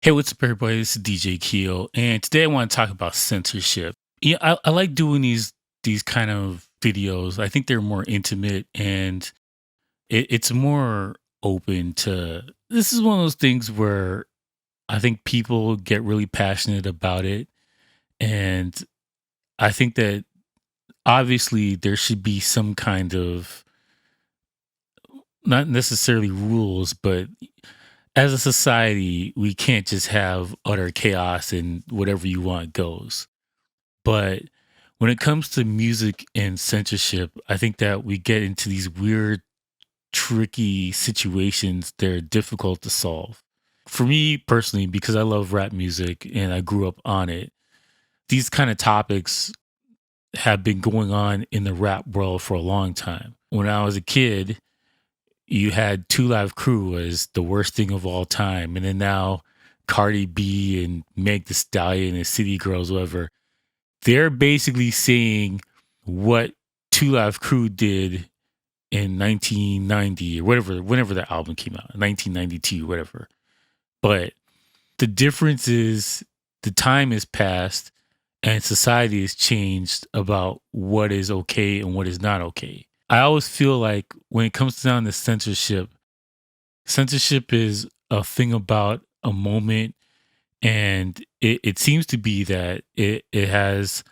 Hey, what's up, everybody? This is DJ Keel, and today I want to talk about censorship. Yeah, I like doing these kind of videos. I think they're more intimate and it's more open to. This is one of those things where I think people get really passionate about it, and I think that obviously there should be some kind of not necessarily rules, but as a society, we can't just have utter chaos and whatever you want goes. But when it comes to music and censorship, I think that we get into these weird, tricky situations that are difficult to solve. For me personally, because I love rap music and I grew up on it, these kind of topics have been going on in the rap world for a long time. When I was a kid, you had Two Live Crew as the worst thing of all time. And then now Cardi B and Meg the Stallion and City Girls, whatever, they're basically saying what Two Live Crew did in 1990 or whatever, whenever that album came out, 1992, whatever. But the difference is the time has passed and society has changed about what is okay and what is not okay. I always feel like when it comes down to censorship, censorship is a thing about a moment, and it seems to be that it has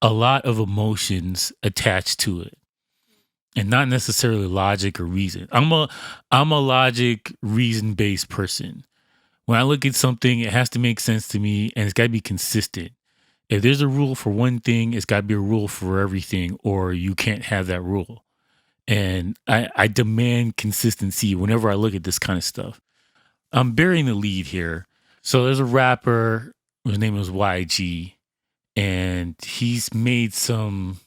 a lot of emotions attached to it and not necessarily logic or reason. I'm a logic reason based person. When I look at something, it has to make sense to me and it's got to be consistent. If there's a rule for one thing, it's got to be a rule for everything, or you can't have that rule. And I demand consistency whenever I look at this kind of stuff. I'm burying the lead here. So there's a rapper, his name is YG, and he's made some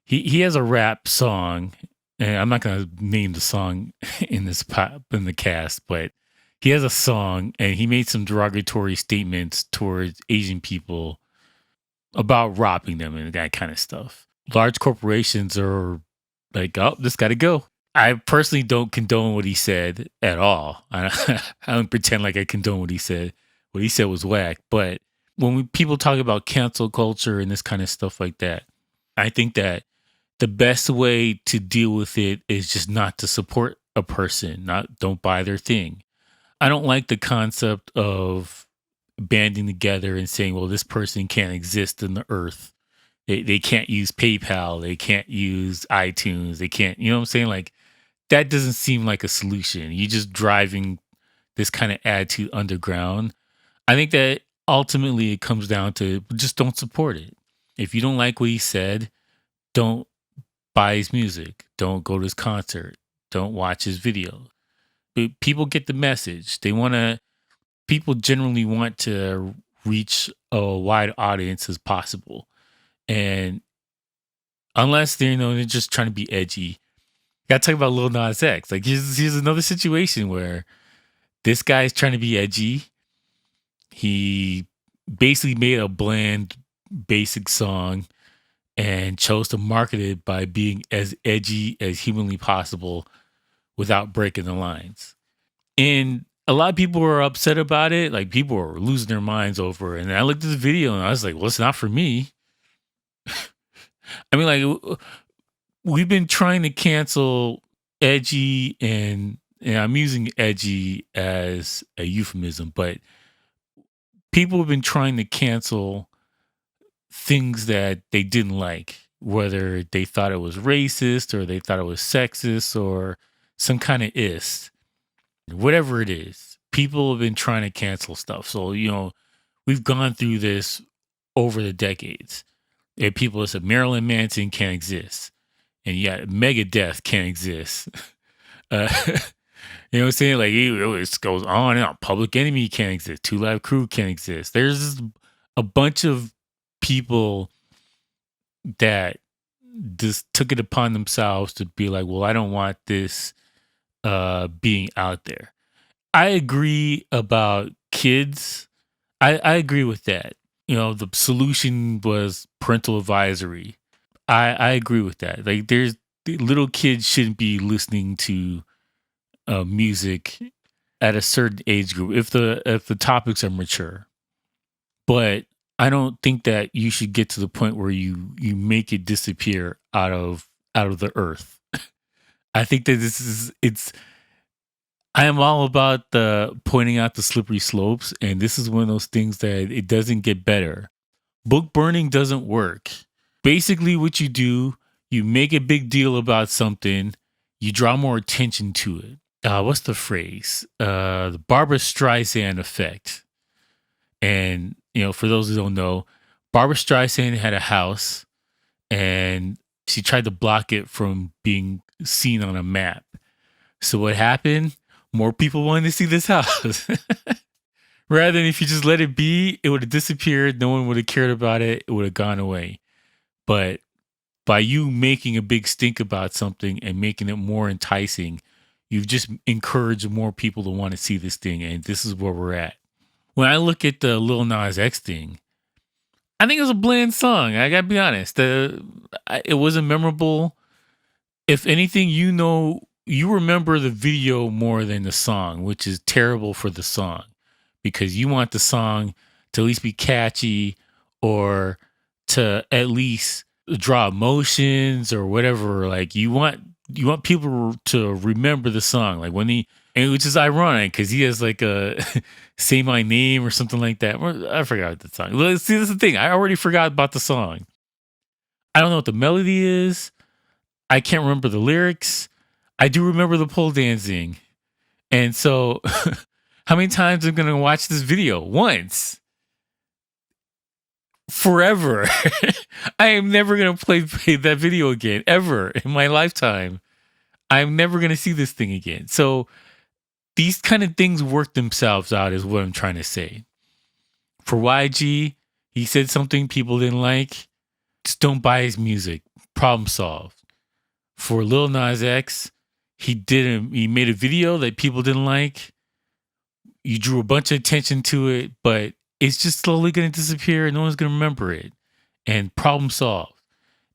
he has a rap song, and I'm not gonna name the song in this pop in the cast, but he has a song and he made some derogatory statements towards Asian people about robbing them and that kind of stuff. Large corporations are like, oh, this got to go. I personally don't condone what he said at all. I don't pretend like I condone what he said. What he said was whack. But when people talk about cancel culture and this kind of stuff like that, I think that the best way to deal with it is just not to support a person, not don't buy their thing. I don't like the concept of banding together and saying, well, this person can't exist in the earth. They can't use PayPal. They can't use iTunes. They can't, you know what I'm saying? Like, that doesn't seem like a solution. You're just driving this kind of attitude underground. I think that ultimately it comes down to just don't support it. If you don't like what he said, don't buy his music. Don't go to his concert. Don't watch his video. But people get the message. People generally want to reach a wide audience as possible. And unless they're just trying to be edgy, got to talk about Lil Nas X. Like here's another situation where this guy's trying to be edgy. He basically made a bland, basic song and chose to market it by being as edgy as humanly possible without breaking the lines. And a lot of people were upset about it. Like people were losing their minds over it. And I looked at the video and I was like, well, it's not for me. I mean, like we've been trying to cancel edgy and I'm using edgy as a euphemism, but people have been trying to cancel things that they didn't like, whether they thought it was racist or they thought it was sexist or some kind of ist, whatever it is. People have been trying to cancel stuff. So, we've gone through this over the decades. And people have said Marilyn Manson can't exist. And yet Megadeth can't exist. Uh, you know what I'm saying? Like it goes on and on. Public Enemy can't exist. Two Live Crew can't exist. There's a bunch of people that just took it upon themselves to be like, well, I don't want this being out there. I agree about kids. I agree with that. The solution was parental advisory. I agree with that. Like the little kids shouldn't be listening to music at a certain age group if the topics are mature. But I don't think that you should get to the point where you make it disappear out of the earth. I think that this is it's I am all about the pointing out the slippery slopes, and this is one of those things that it doesn't get better. Book burning doesn't work. Basically, what you do, you make a big deal about something, you draw more attention to it. What's the phrase? The Barbara Streisand effect. And, for those who don't know, Barbara Streisand had a house and she tried to block it from being seen on a map. So what happened? More people wanted to see this house. Rather than if you just let it be, it would have disappeared. No one would have cared about it. It would have gone away. But by you making a big stink about something and making it more enticing, you've just encouraged more people to want to see this thing. And this is where we're at. When I look at the Lil Nas X thing, I think it was a bland song. I gotta be honest. It wasn't memorable. If anything, you remember the video more than the song, which is terrible for the song because you want the song to at least be catchy or to at least draw emotions or whatever. Like you want people to remember the song. Like which is ironic because he has like a Say My Name or something like that. I forgot the song. See, this is the thing. I already forgot about the song. I don't know what the melody is. I can't remember the lyrics. I do remember the pole dancing. And so how many times am I going to watch this video? Once. Forever. I am never going to play that video again, ever in my lifetime. I'm never going to see this thing again. So these kind of things work themselves out is what I'm trying to say. For YG, he said something people didn't like. Just don't buy his music. Problem solved. For Lil Nas X, he made a video that people didn't like. You drew a bunch of attention to it, but it's just slowly going to disappear and no one's going to remember it. And problem solved.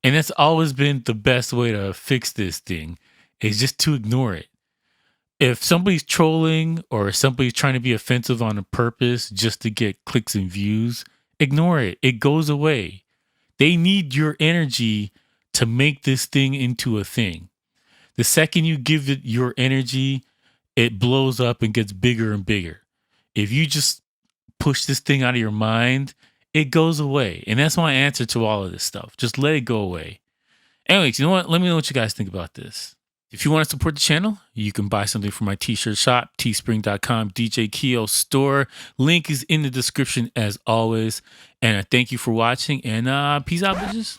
And that's always been the best way to fix this thing is just to ignore it. If somebody's trolling or somebody's trying to be offensive on a purpose just to get clicks and views, ignore it. It goes away. They need your energy to make this thing into a thing. The second you give it your energy, it blows up and gets bigger and bigger. If you just push this thing out of your mind, it goes away. And that's my answer to all of this stuff. Just let it go away. Anyways, you know what? Let me know what you guys think about this. If you want to support the channel, you can buy something from my t-shirt shop, teespring.com, DJ Keo store. Link is in the description as always. And I thank you for watching and peace out, bitches.